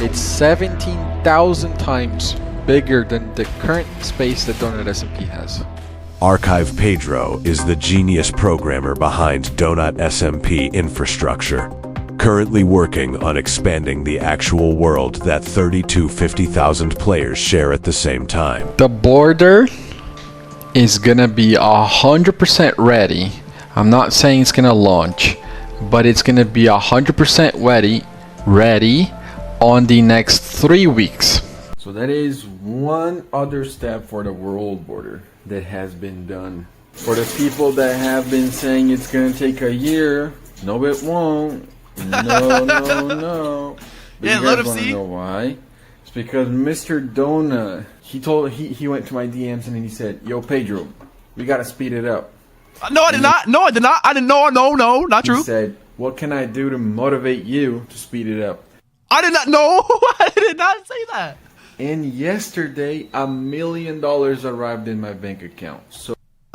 It's 17,000 times bigger than the current space that DonutSMP has. Archive Pedro is the genius programmer behind DonutSMP infrastructure, currently working on expanding the actual world that 30 to 50,000 players share at the same time. The border is gonna be 100% ready. I'm not saying it's gonna launch, but it's gonna be 100% ready on the next 3 weeks. So that is one other step for the world border that has been done. For the people that have been saying it's gonna take a year, no it won't. No. But Yeah, you let guys him wanna see. know why? It's because Mr. Donut, he went to my DMs and he said, "Yo, Pedro, we gotta speed it up." No, I did not. No, I did not. I didn't know. No, not He true. said, "What can I do to motivate you to speed it up?" I did not know. I did not say that. And yesterday, $1 million arrived in my bank account.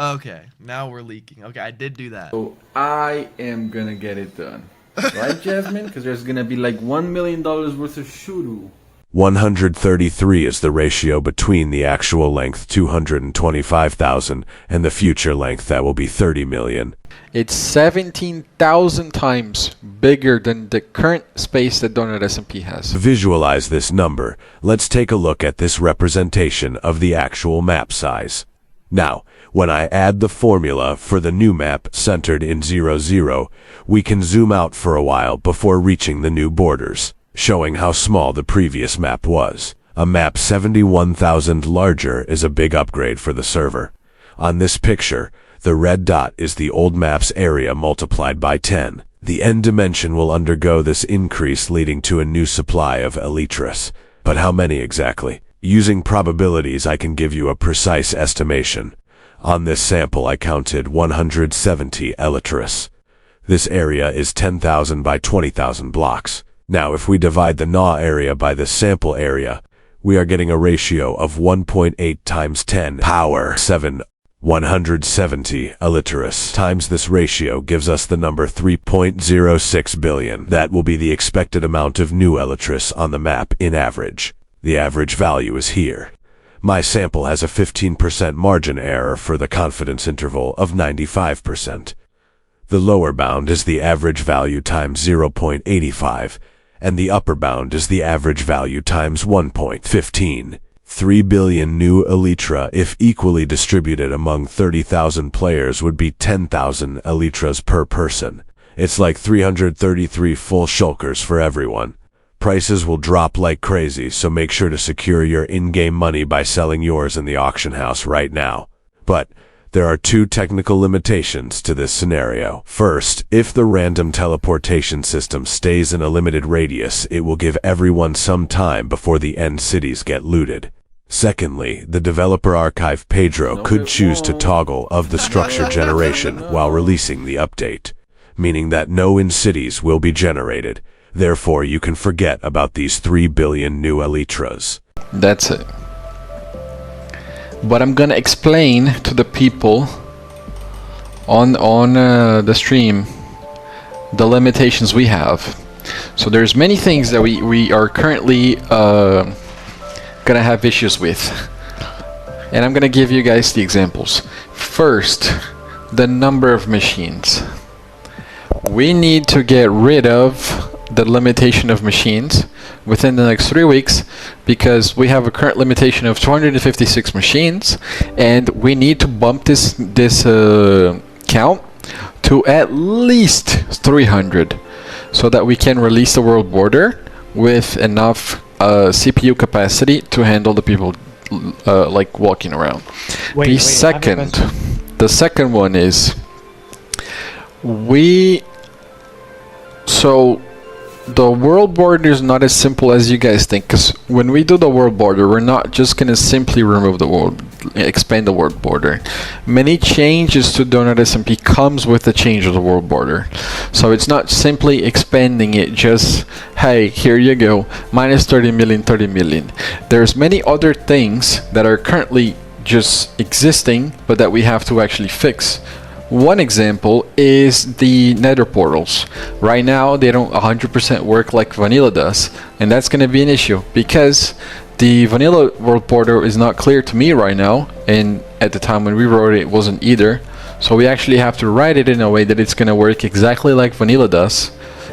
Okay, now we're leaking. Okay, I did do that. So I am gonna get it done. Right, Jasmine? Because there's gonna be like $1 million worth of shuru. 133 is the ratio between the actual length 225,000 and the future length that will be 30 million. It's 17,000 times bigger than the current space that DonutSMP has. To visualize this number, let's take a look at this representation of the actual map size. Now, when I add the formula for the new map centered in 00, we can zoom out for a while before reaching the new borders, showing how small the previous map was. A map 71,000 larger is a big upgrade for the server. On this picture, the red dot is the old map's area multiplied by 10. The end dimension will undergo this increase, leading to a new supply of Elytras. But how many exactly? Using probabilities, I can give you a precise estimation. On this sample, I counted 170 Elytras. This area is 10,000 by 20,000 blocks. Now, if we divide the GNA area by the sample area, we are getting a ratio of 1.8 times 10 power 7. 170 Elytras times this ratio gives us the number 3.06 billion. That will be the expected amount of new Elytras on the map in average. The average value is here. My sample has a 15% margin error for the confidence interval of 95%. The lower bound is the average value times 0.85, and the upper bound is the average value times 1.15. 3 billion new Elytra, if equally distributed among 30,000 players, would be 10,000 Elytras per person. It's like 333 full shulkers for everyone. Prices will drop like crazy, so make sure to secure your in-game money by selling yours in the auction house right now. But there are two technical limitations to this scenario. First, if the random teleportation system stays in a limited radius, it will give everyone some time before the end cities get looted. Secondly, the developer Archive Pedro could choose to toggle of the structure generation while releasing the update, meaning that no end cities will be generated. Therefore, you can forget about these 3 billion new Elytras. That's it. But I'm gonna explain to the people on the stream the limitations we have. So there's many things that we are currently gonna have issues with, and I'm gonna give you guys the examples. First, the number of machines. We need to get rid of the limitation of machines within the next 3 weeks, because we have a current limitation of 256 machines, and we need to bump this count to at least 300 so that we can release the world border with enough CPU capacity to handle the people like walking around. The second one is the world border is not as simple as you guys think, because when we do the world border, we're not just going to simply remove the world, expand the world border. Many changes to DonutSMP comes with the change of the world border. So it's not simply expanding it, just, hey, here you go, minus 30 million, 30 million. There's many other things that are currently just existing, but that we have to actually fix One example is the nether portals. Right now they don't 100% work like vanilla does, and that's going to be an issue because the vanilla world portal is not clear to me right now, and at the time when we wrote it, it wasn't either. So we actually have to write it in a way that it's going to work exactly like vanilla does.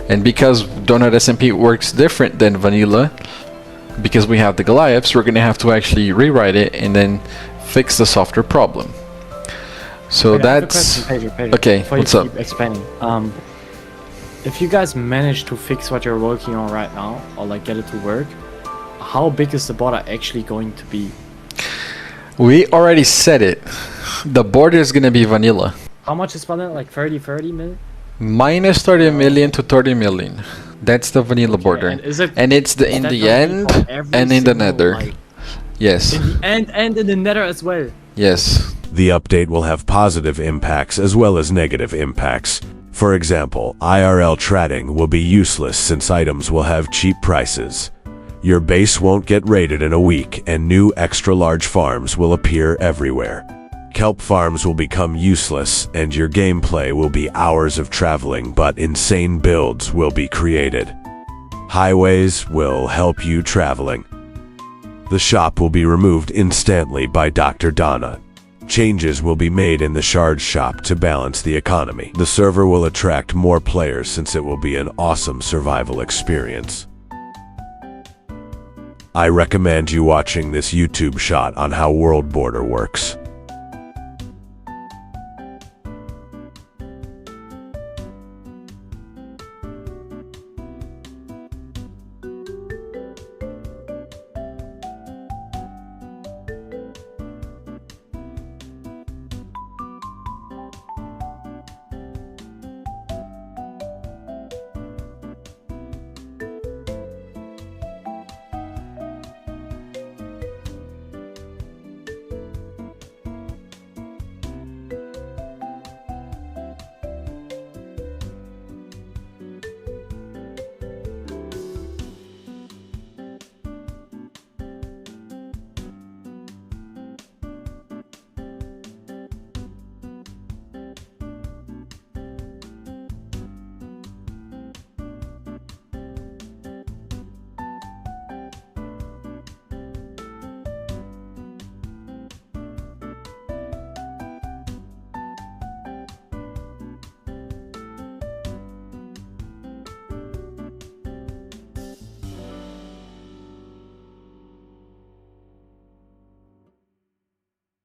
And because DonutSMP works different than vanilla, because we have the Goliaths, we're going to have to actually rewrite it and then fix the software problem. So Okay, I have a that's question, Pedro, okay. before What's you up? keep explaining. If you guys manage to fix what you're working on right now, or like get it to work, how big is the border actually going to be? We already said it. The border is going to be vanilla. How much is vanilla? Like 30 million? Minus 30 million to 30 million. That's the vanilla border. And is it? And it's the is in that the gonna be end for every and in the single, nether. like, Yes. in the end and in the nether as well. Yes. The update will have positive impacts as well as negative impacts. For example, IRL trading will be useless since items will have cheap prices. Your base won't get raided in a week, and new extra-large farms will appear everywhere. Kelp farms will become useless, and your gameplay will be hours of traveling, but insane builds will be created. Highways will help you traveling. The shop will be removed instantly by Dr. Donna. Changes will be made in the shard shop to balance the economy. The server will attract more players since it will be an awesome survival experience. I recommend you watching this YouTube shot on how world border works.